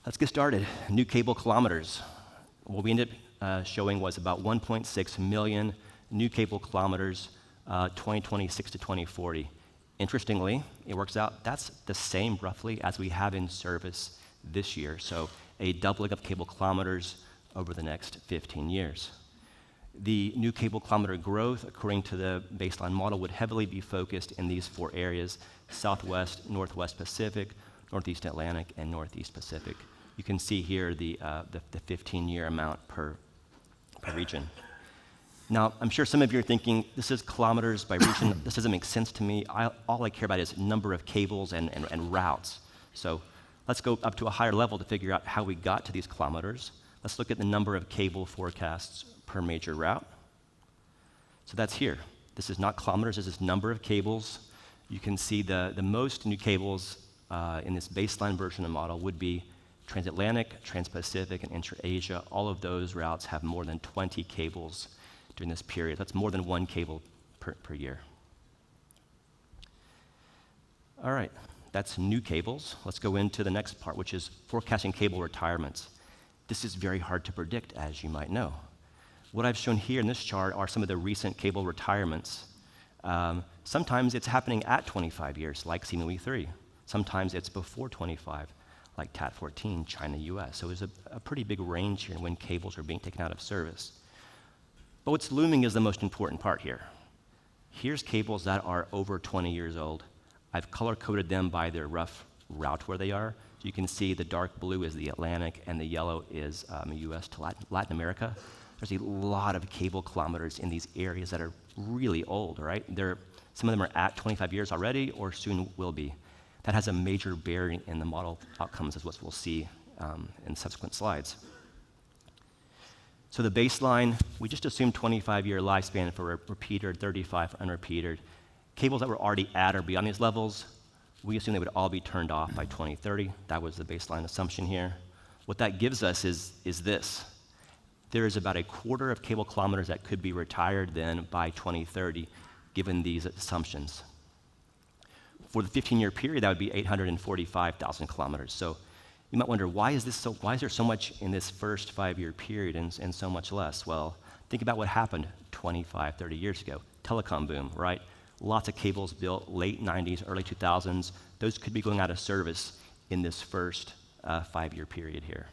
Let's get started. New cable kilometers. What we ended up showing was about 1.6 million new cable kilometers 2026 to 2040. Interestingly, it works out that's the same roughly as we have in service this year, so a doubling of cable kilometers over the next 15 years. The new cable kilometer growth, according to the baseline model, would heavily be focused in these four areas: Southwest, Northwest Pacific, Northeast Atlantic, and Northeast Pacific. You can see here the 15-year amount per region. Now, I'm sure some of you are thinking, this is kilometers by region. This doesn't make sense to me. All I care about is number of cables and routes. So let's go up to a higher level to figure out how we got to these kilometers. Let's look at the number of cable forecasts per major route. So that's here. This is not kilometers, this is number of cables. You can see the most new cables in this baseline version of the model would be transatlantic, transpacific, and intra-Asia. All of those routes have more than 20 cables during this period. That's more than one cable per year. All right, that's new cables. Let's go into the next part, which is forecasting cable retirements. This is very hard to predict, as you might know. What I've shown here in this chart are some of the recent cable retirements. Sometimes it's happening at 25 years, like CME 3. Sometimes it's before 25, like TAT-14, China, US. So there's a pretty big range here when cables are being taken out of service. But what's looming is the most important part here. Here's cables that are over 20 years old. I've color-coded them by their rough route where they are. So you can see the dark blue is the Atlantic and the yellow is US to Latin America. There's a lot of cable kilometers in these areas that are really old, right? Some of them are at 25 years already or soon will be. That has a major bearing in the model outcomes, as what we'll see in subsequent slides. So the baseline, we just assumed 25-year lifespan for repeated, 35 for unrepeated. Cables that were already at or beyond these levels, we assumed they would all be turned off by 2030. That was the baseline assumption here. What that gives us is this. There is about a quarter of cable kilometers that could be retired then by 2030, given these assumptions. For the 15-year period, that would be 845,000 kilometers. So you might wonder, why is there so much in this first 5-year period and so much less? Well, think about what happened 25, 30 years ago. Telecom boom, right? Lots of cables built late 90s, early 2000s. Those could be going out of service in this first 5-year period here.